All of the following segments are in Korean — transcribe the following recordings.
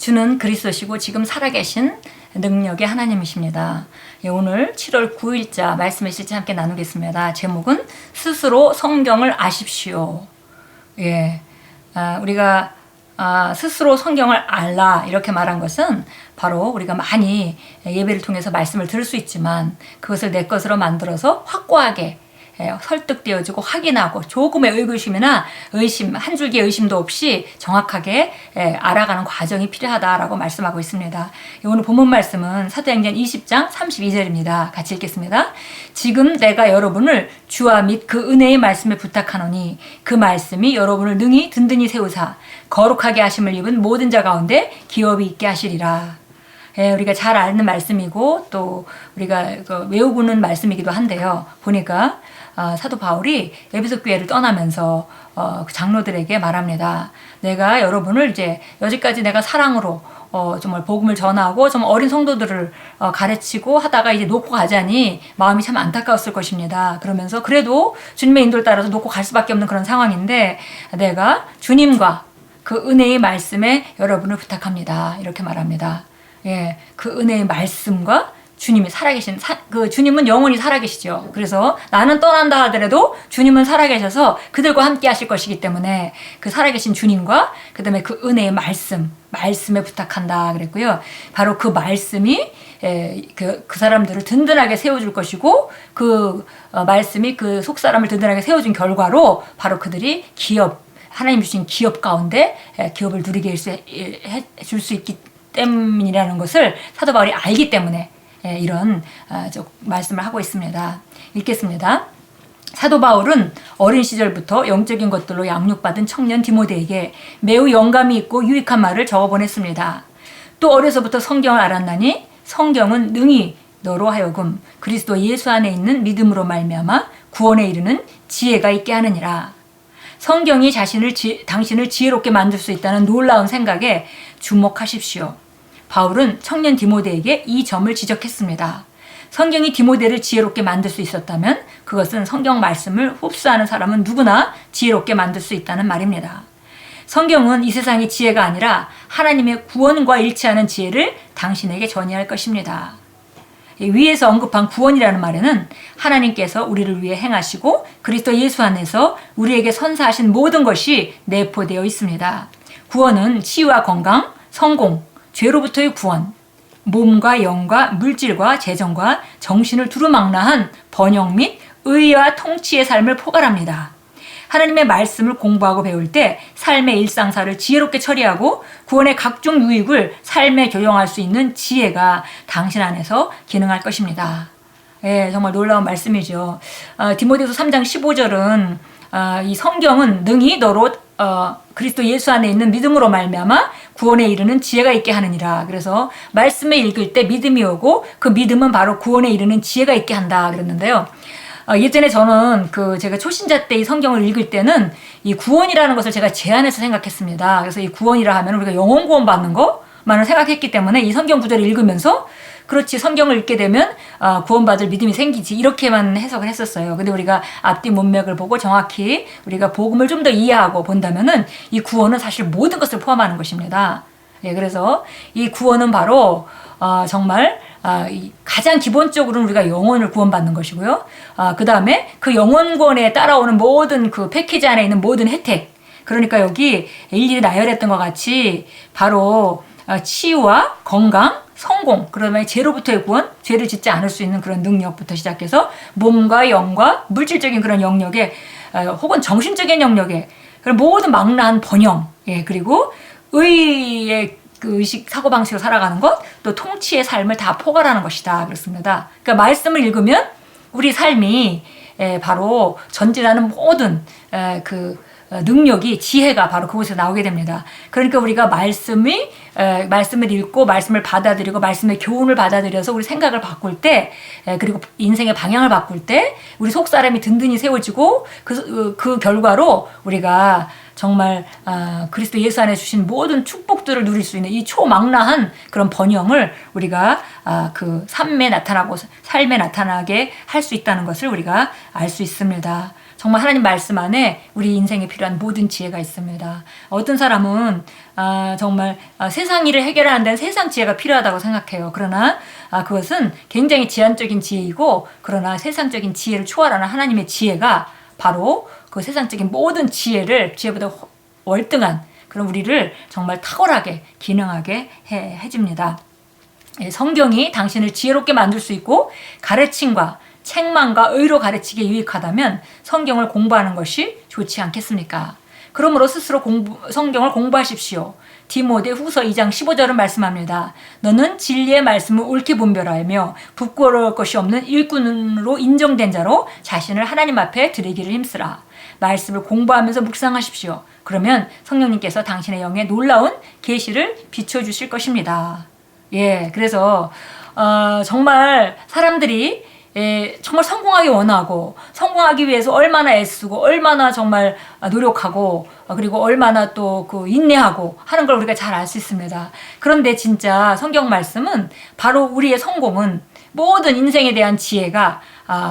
주는 그리스도시고 지금 살아계신 능력의 하나님이십니다. 예, 오늘 7월 9일자 말씀의 실제 함께 나누겠습니다. 제목은 스스로 성경을 아십시오. 예, 우리가 스스로 성경을 알라 이렇게 말한 것은 바로 우리가 많이 예배를 통해서 말씀을 들을 수 있지만 그것을 내 것으로 만들어서 확고하게 설득되어지고 확인하고 조금의 의구심이나 의심, 한 줄기의 의심도 없이 정확하게 알아가는 과정이 필요하다라고 말씀하고 있습니다. 오늘 본문 말씀은 사도행전 20장 32절입니다. 같이 읽겠습니다. 지금 내가 여러분을 주와 및 그 은혜의 말씀에 부탁하노니 그 말씀이 여러분을 능히 든든히 세우사 거룩하게 하심을 입은 모든 자 가운데 기업이 있게 하시리라. 우리가 잘 아는 말씀이고 또 우리가 외우고는 말씀이기도 한데요. 보니까 사도 바울이 에베소 교회를 떠나면서 그 장로들에게 말합니다. 내가 여러분을 이제 여지까지 내가 사랑으로 정말 복음을 전하고 좀 어린 성도들을 가르치고 하다가 이제 놓고 가자니 마음이 참 안타까웠을 것입니다. 그러면서 그래도 주님의 인도를 따라서 놓고 갈 수밖에 없는 그런 상황인데 내가 주님과 그 은혜의 말씀에 여러분을 부탁합니다. 이렇게 말합니다. 예, 그 은혜의 말씀과 주님이 살아계신 그 주님은 영원히 살아계시죠. 그래서 나는 떠난다 하더라도 주님은 살아계셔서 그들과 함께 하실 것이기 때문에 그 살아계신 주님과 그다음에 그 은혜의 말씀에 부탁한다 그랬고요. 바로 그 말씀이 그 사람들을 든든하게 세워줄 것이고 그 말씀이 그 속사람을 든든하게 세워준 결과로 바로 그들이 하나님 주신 기업 가운데 기업을 누리게 해줄 수 있기 때문이라는 것을 사도 바울이 알기 때문에 이런 말씀을 하고 있습니다. 읽겠습니다. 사도 바울은 어린 시절부터 영적인 것들로 양육받은 청년 디모데에게 매우 영감이 있고 유익한 말을 적어보냈습니다. 또 어려서부터 성경을 알았나니 성경은 능히 너로 하여금 그리스도 예수 안에 있는 믿음으로 말미암아 구원에 이르는 지혜가 있게 하느니라. 성경이 당신을 지혜롭게 만들 수 있다는 놀라운 생각에 주목하십시오. 바울은 청년 디모데에게 이 점을 지적했습니다. 성경이 디모데를 지혜롭게 만들 수 있었다면 그것은 성경 말씀을 흡수하는 사람은 누구나 지혜롭게 만들 수 있다는 말입니다. 성경은 이 세상의 지혜가 아니라 하나님의 구원과 일치하는 지혜를 당신에게 전이할 것입니다. 위에서 언급한 구원이라는 말에는 하나님께서 우리를 위해 행하시고 그리스도 예수 안에서 우리에게 선사하신 모든 것이 내포되어 있습니다. 구원은 치유와 건강, 성공, 죄로부터의 구원, 몸과 영과 물질과 재정과 정신을 두루망라한 번영 및 의와 통치의 삶을 포괄합니다. 하나님의 말씀을 공부하고 배울 때 삶의 일상사를 지혜롭게 처리하고 구원의 각종 유익을 삶에 적용할 수 있는 지혜가 당신 안에서 기능할 것입니다. 예, 정말 놀라운 말씀이죠. 디모데후서 3장 15절은 이 성경은 능히 너로 그리스도 예수 안에 있는 믿음으로 말미암아 구원에 이르는 지혜가 있게 하느니라. 그래서 말씀을 읽을 때 믿음이 오고 그 믿음은 바로 구원에 이르는 지혜가 있게 한다 그랬는데요. 예전에 저는 제가 초신자 때 이 성경을 읽을 때는 이 구원이라는 것을 제가 제한해서 생각했습니다. 그래서 이 구원이라 하면 우리가 영혼 구원 받는 것만을 생각했기 때문에 이 성경 구절을 읽으면서 그렇지 성경을 읽게 되면 구원받을 믿음이 생기지 이렇게만 해석을 했었어요. 근데 우리가 앞뒤 문맥을 보고 정확히 우리가 복음을 좀 더 이해하고 본다면은 이 구원은 사실 모든 것을 포함하는 것입니다. 예, 그래서 이 구원은 바로 정말 가장 기본적으로는 우리가 영혼을 구원받는 것이고요. 그 다음에 그 영혼 구원에 따라오는 모든 그 패키지 안에 있는 모든 혜택. 그러니까 여기 일일이 나열했던 것 같이 바로 치유와 건강, 성공, 그러면 죄로부터의 구원, 죄를 짓지 않을 수 있는 그런 능력부터 시작해서 몸과 영과 물질적인 그런 영역에 혹은 정신적인 영역에 그런 모든 망라한 번영, 예, 그리고 의의 그 의식, 사고방식으로 살아가는 것, 또 통치의 삶을 다 포괄하는 것이다. 그렇습니다. 그러니까 말씀을 읽으면 우리 삶이 바로 전진하는 모든 능력이, 지혜가 바로 그곳에서 나오게 됩니다. 그러니까 우리가 말씀을 읽고 말씀을 받아들이고 말씀의 교훈을 받아들여서 우리 생각을 바꿀 때 그리고 인생의 방향을 바꿀 때 우리 속사람이 든든히 세워지고 그 결과로 우리가 정말 그리스도 예수 안에 주신 모든 축복들을 누릴 수 있는 이 초망라한 그런 번영을 우리가 그 삶에 나타나고 삶에 나타나게 할 수 있다는 것을 우리가 알 수 있습니다. 정말 하나님 말씀 안에 우리 인생에 필요한 모든 지혜가 있습니다. 어떤 사람은 정말 세상 일을 해결하는 데는 세상 지혜가 필요하다고 생각해요. 그러나 그것은 굉장히 제한적인 지혜이고, 그러나 세상적인 지혜를 초월하는 하나님의 지혜가 바로 그 세상적인 모든 지혜보다 월등한 그런 우리를 정말 탁월하게 기능하게 해줍니다. 성경이 당신을 지혜롭게 만들 수 있고, 가르침과 책망과 의로 가르치기에 유익하다면 성경을 공부하는 것이 좋지 않겠습니까? 그러므로 스스로 성경을 공부하십시오. 디모데후서 2장 15절은 말씀합니다. 너는 진리의 말씀을 옳게 분별하며 부끄러울 것이 없는 일꾼으로 인정된 자로 자신을 하나님 앞에 드리기를 힘쓰라. 말씀을 공부하면서 묵상하십시오. 그러면 성령님께서 당신의 영에 놀라운 계시를 비춰주실 것입니다. 그래서 정말 사람들이 정말 성공하기 원하고, 성공하기 위해서 얼마나 애쓰고, 얼마나 정말 노력하고, 그리고 얼마나 또 그 인내하고 하는 걸 우리가 잘 알 수 있습니다. 그런데 진짜 성경 말씀은 바로 우리의 성공은, 모든 인생에 대한 지혜가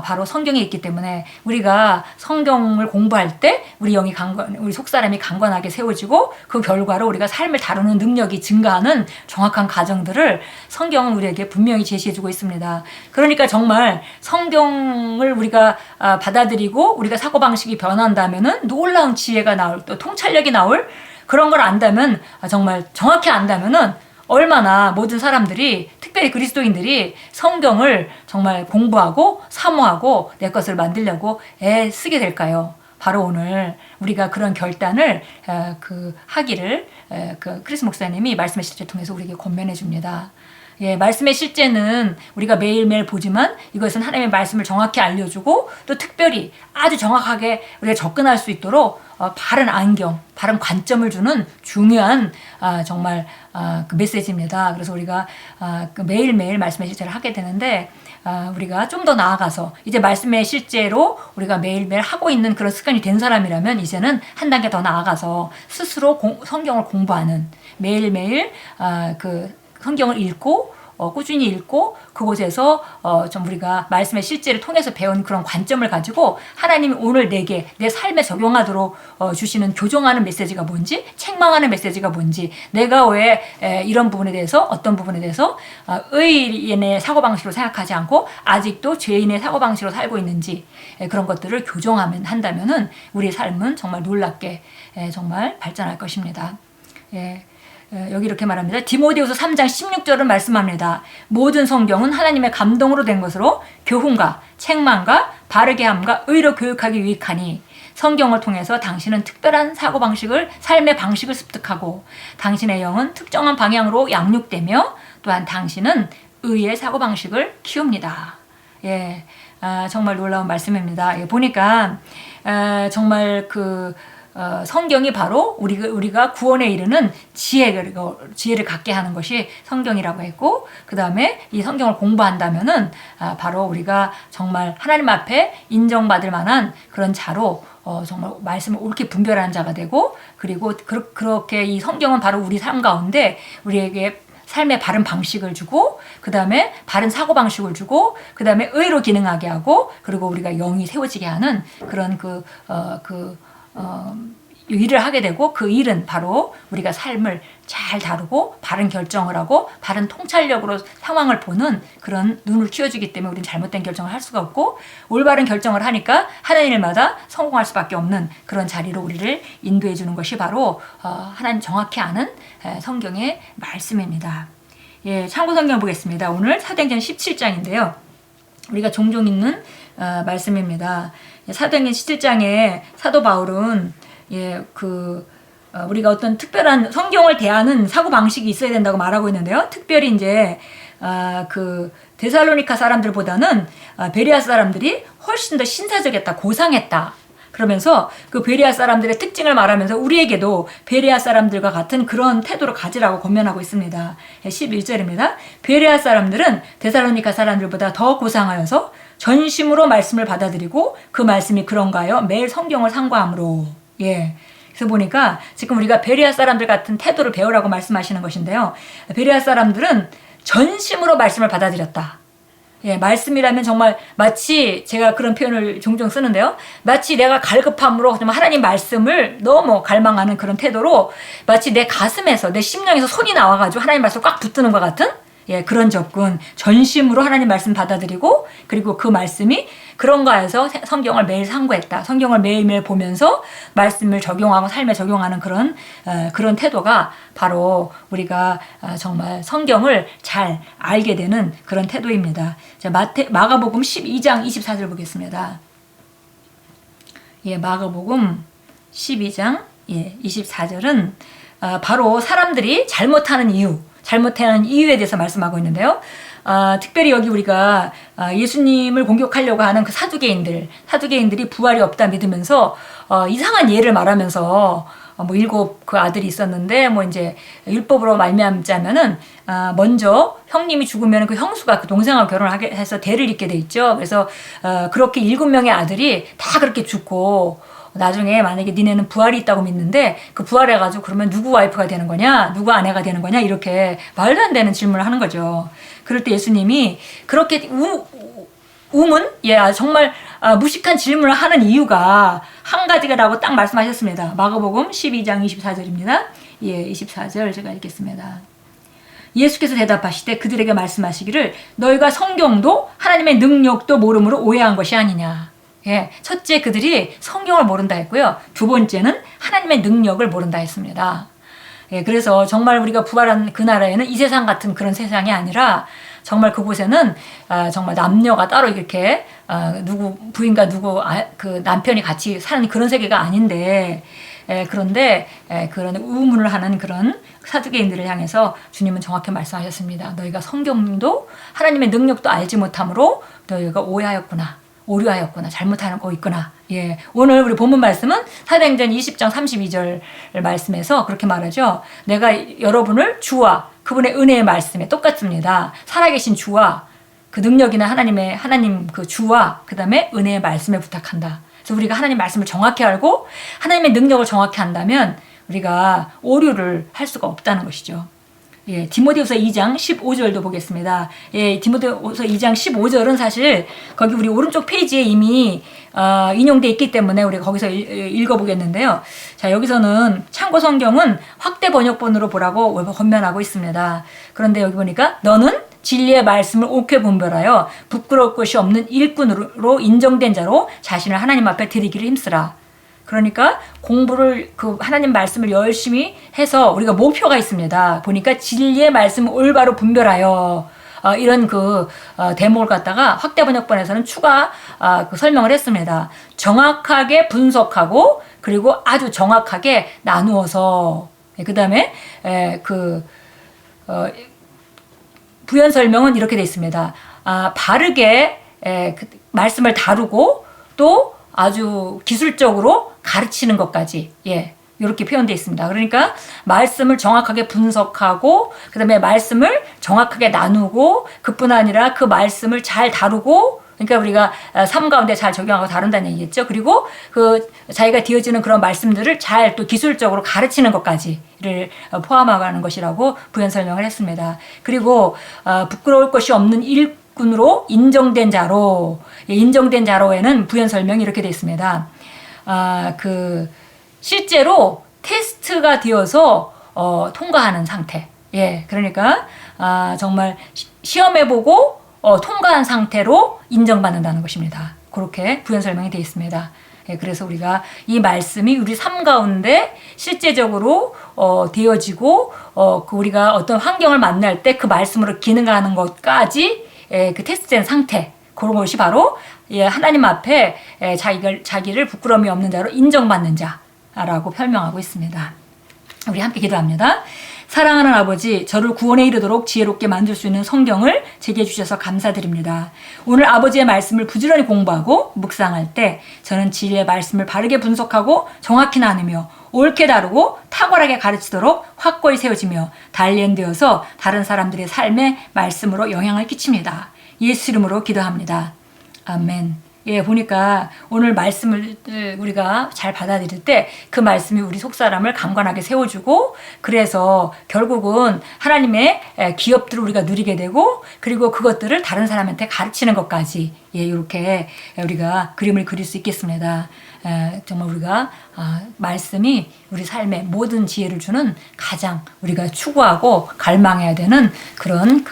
바로 성경에 있기 때문에 우리가 성경을 공부할 때 우리 우리 속사람이 강건하게 세워지고, 그 결과로 우리가 삶을 다루는 능력이 증가하는 정확한 과정들을 성경은 우리에게 분명히 제시해주고 있습니다. 그러니까 정말 성경을 우리가 받아들이고 우리가 사고방식이 변한다면은 놀라운 지혜가 나올, 또 통찰력이 나올 그런 걸 안다면, 정말 정확히 안다면은 얼마나 모든 사람들이, 특별히 그리스도인들이 성경을 정말 공부하고 사모하고 내 것을 만들려고 애쓰게 될까요? 바로 오늘 우리가 그런 결단을 하기를 크리스 목사님이 말씀의 실제를 통해서 우리에게 권면해 줍니다. 말씀의 실제는 우리가 매일매일 보지만 이것은 하나님의 말씀을 정확히 알려주고, 또 특별히 아주 정확하게 우리가 접근할 수 있도록 바른 안경, 바른 관점을 주는 중요한 정말 그 메시지입니다. 그래서 우리가 매일매일 말씀의 실제를 하게 되는데, 우리가 좀 더 나아가서 이제 말씀의 실제로 우리가 매일매일 하고 있는 그런 습관이 된 사람이라면, 이제는 한 단계 더 나아가서 스스로 성경을 공부하는, 매일매일 그 성경을 읽고 꾸준히 읽고, 그곳에서 좀 우리가 말씀의 실제를 통해서 배운 그런 관점을 가지고 하나님이 오늘 내게 내 삶에 적용하도록 주시는, 교정하는 메시지가 뭔지, 책망하는 메시지가 뭔지, 내가 왜 이런 부분에 대해서, 어떤 부분에 대해서 의인의 사고방식으로 생각하지 않고 아직도 죄인의 사고방식으로 살고 있는지, 그런 것들을 한다면은 우리의 삶은 정말 놀랍게 정말 발전할 것입니다. 여기 이렇게 말합니다. 디모데후서 3장 16절은 말씀합니다. 모든 성경은 하나님의 감동으로 된 것으로 교훈과 책망과 바르게 함과 의로 교육하기 유익하니, 성경을 통해서 당신은 특별한 사고방식을, 삶의 방식을 습득하고, 당신의 영은 특정한 방향으로 양육되며, 또한 당신은 의의 사고방식을 키웁니다. 정말 놀라운 말씀입니다. 보니까 정말 성경이 바로 우리가 구원에 이르는 지혜를 갖게 하는 것이 성경이라고 했고, 그 다음에 이 성경을 공부한다면은 바로 우리가 정말 하나님 앞에 인정받을 만한 그런 자로 정말 말씀을 옳게 분별하는 자가 되고, 그리고 그렇게 이 성경은 바로 우리 삶 가운데 우리에게 삶의 바른 방식을 주고, 그 다음에 바른 사고방식을 주고, 그 다음에 의로 기능하게 하고, 그리고 우리가 영이 세워지게 하는 그런 일을 하게 되고, 그 일은 바로 우리가 삶을 잘 다루고 바른 결정을 하고 바른 통찰력으로 상황을 보는 그런 눈을 키워주기 때문에 우리는 잘못된 결정을 할 수가 없고, 올바른 결정을 하니까 하나님 일마다 성공할 수밖에 없는 그런 자리로 우리를 인도해 주는 것이 바로 하나님 정확히 아는 성경의 말씀입니다. 참고 성경 보겠습니다. 오늘 사도행전 17장인데요. 우리가 종종 읽는 말씀입니다. 사도행전 17장에 사도 바울은 우리가 어떤 특별한 성경을 대하는 사고 방식이 있어야 된다고 말하고 있는데요. 특별히 이제 데살로니가 사람들보다는 베레아 사람들이 훨씬 더 신사적이었다, 고상했다. 그러면서 그 베레아 사람들의 특징을 말하면서 우리에게도 베레아 사람들과 같은 그런 태도를 가지라고 권면하고 있습니다. 11절입니다. 베레아 사람들은 데살로니가 사람들보다 더 고상하여서 전심으로 말씀을 받아들이고 그 말씀이 그런가요? 매일 성경을 상고함으로. 그래서 보니까 지금 우리가 베레아 사람들 같은 태도를 배우라고 말씀하시는 것인데요. 베레아 사람들은 전심으로 말씀을 받아들였다. 예, 말씀이라면 정말 마치 제가 그런 표현을 종종 쓰는데요. 마치 내가 갈급함으로 정말 하나님 말씀을 너무 갈망하는 그런 태도로 마치 내 가슴에서 내 심령에서 손이 나와가지고 하나님 말씀을 꽉 붙드는 것 같은 예, 그런 접근, 전심으로 하나님 말씀 받아들이고 그리고 그 말씀이 그런가 해서 성경을 매일 상고했다. 성경을 매일매일 보면서 말씀을 적용하고 삶에 적용하는 그런 태도가 바로 우리가 정말 성경을 잘 알게 되는 그런 태도입니다. 자, 마가복음 12장 24절 보겠습니다. 예, 마가복음 12장 24절은 바로 사람들이 잘못하는 이유에 대해서 말씀하고 있는데요. 특별히 여기 우리가 예수님을 공격하려고 하는 그 사두개인들이 부활이 없다 믿으면서 이상한 예를 말하면서 뭐 7 그 아들이 있었는데 뭐 이제 율법으로 말미암자면은 먼저 형님이 죽으면 그 형수가 그 동생하고 결혼을 하게 해서 대를 잇게 돼 있죠. 그래서 그렇게 7명의 아들이 다 그렇게 죽고 나중에 만약에 니네는 부활이 있다고 믿는데 그 부활해가지고 그러면 누구 와이프가 되는 거냐 누구 아내가 되는 거냐 이렇게 말도 안 되는 질문을 하는 거죠. 그럴 때 예수님이 그렇게 정말 무식한 질문을 하는 이유가 한 가지라고 딱 말씀하셨습니다. 마가복음 12장 24절입니다. 예, 24절 제가 읽겠습니다. 예수께서 대답하시되 그들에게 말씀하시기를 너희가 성경도 하나님의 능력도 모름으로 오해한 것이 아니냐. 예, 첫째 그들이 성경을 모른다 했고요. 두 번째는 하나님의 능력을 모른다 했습니다. 예, 그래서 정말 우리가 부활한 그 나라에는 이 세상 같은 그런 세상이 아니라 정말 그곳에는 정말 남녀가 따로 이렇게 누구 부인과 누구 그 남편이 같이 사는 그런 세계가 아닌데 그런데 그런 우문을 하는 그런 사두개인들을 향해서 주님은 정확히 말씀하셨습니다. 너희가 성경도 하나님의 능력도 알지 못함으로 너희가 오류하였구나. 잘못하고 있구나. 예. 오늘 우리 본문 말씀은 사도행전 20장 32절 말씀에서 그렇게 말하죠. 내가 여러분을 주와 그분의 은혜의 말씀에 똑같습니다. 살아계신 주와 그 능력이나 하나님 그 주와 그 다음에 은혜의 말씀에 부탁한다. 그래서 우리가 하나님 말씀을 정확히 알고 하나님의 능력을 정확히 한다면 우리가 오류를 할 수가 없다는 것이죠. 예, 디모데후서 2장 15절도 보겠습니다. 예, 디모데후서 2장 15절은 사실 거기 우리 오른쪽 페이지에 이미 인용되어 있기 때문에 우리가 거기서 읽어보겠는데요. 자, 여기서는 참고 성경은 확대 번역본으로 보라고 권면하고 있습니다. 그런데 여기 보니까 너는 진리의 말씀을 옳게 분별하여 부끄러울 것이 없는 일꾼으로 인정된 자로 자신을 하나님 앞에 드리기를 힘쓰라. 그러니까 공부를 그 하나님 말씀을 열심히 해서 우리가 목표가 있습니다. 보니까 진리의 말씀을 올바로 분별하여 이런 그 대목을 갖다가 확대 번역본에서는 추가 그 설명을 했습니다. 정확하게 분석하고 그리고 아주 정확하게 나누어서 그 다음에 부연 설명은 이렇게 되어 있습니다. 바르게 그 말씀을 다루고 또 아주 기술적으로 가르치는 것까지 이렇게 표현되어 있습니다. 그러니까 말씀을 정확하게 분석하고 그 다음에 말씀을 정확하게 나누고 그뿐 아니라 그 말씀을 잘 다루고 그러니까 우리가 삶 가운데 잘 적용하고 다룬다는 얘기겠죠. 그리고 그 자기가 되어지는 그런 말씀들을 잘 또 기술적으로 가르치는 것까지를 포함하는 것이라고 부연 설명을 했습니다. 그리고 부끄러울 것이 없는 일꾼으로 인정된 자로에는 부연 설명이 이렇게 되어 있습니다. 실제로 테스트가 되어서 통과하는 상태. 예, 그러니까 정말 시험해보고 통과한 상태로 인정받는다는 것입니다. 그렇게 부연 설명이 되어 있습니다. 예, 그래서 우리가 이 말씀이 우리 삶 가운데 실제적으로 되어지고 우리가 어떤 환경을 만날 때 그 말씀으로 기능하는 것까지 그 테스트된 상태. 그런 것이 바로 하나님 앞에 자기를 부끄러움이 없는 자로 인정받는 자라고 설명하고 있습니다. 우리 함께 기도합니다. 사랑하는 아버지, 저를 구원에 이르도록 지혜롭게 만들 수 있는 성경을 제게 주셔서 감사드립니다. 오늘 아버지의 말씀을 부지런히 공부하고 묵상할 때 저는 진리의 말씀을 바르게 분석하고 정확히 나누며 옳게 다루고 탁월하게 가르치도록 확고히 세워지며 단련되어서 다른 사람들의 삶에 말씀으로 영향을 끼칩니다. 예수 이름으로 기도합니다. 아멘. 예, 보니까 오늘 말씀을 우리가 잘 받아들일 때 그 말씀이 우리 속사람을 강건하게 세워주고, 그래서 결국은 하나님의 기업들을 우리가 누리게 되고, 그리고 그것들을 다른 사람한테 가르치는 것까지, 예, 이렇게 우리가 그림을 그릴 수 있겠습니다. 정말 우리가 말씀이 우리 삶에 모든 지혜를 주는 가장 우리가 추구하고 갈망해야 되는 그런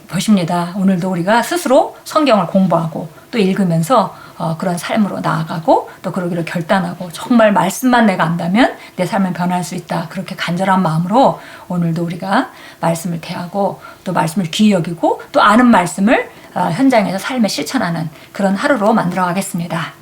것입니다. 오늘도 우리가 스스로 성경을 공부하고 또 읽으면서 그런 삶으로 나아가고 또 그러기를 결단하고, 정말 말씀만 내가 안다면 내 삶은 변할 수 있다, 그렇게 간절한 마음으로 오늘도 우리가 말씀을 대하고 또 말씀을 귀히 여기고 또 아는 말씀을 현장에서 삶에 실천하는 그런 하루로 만들어 가겠습니다.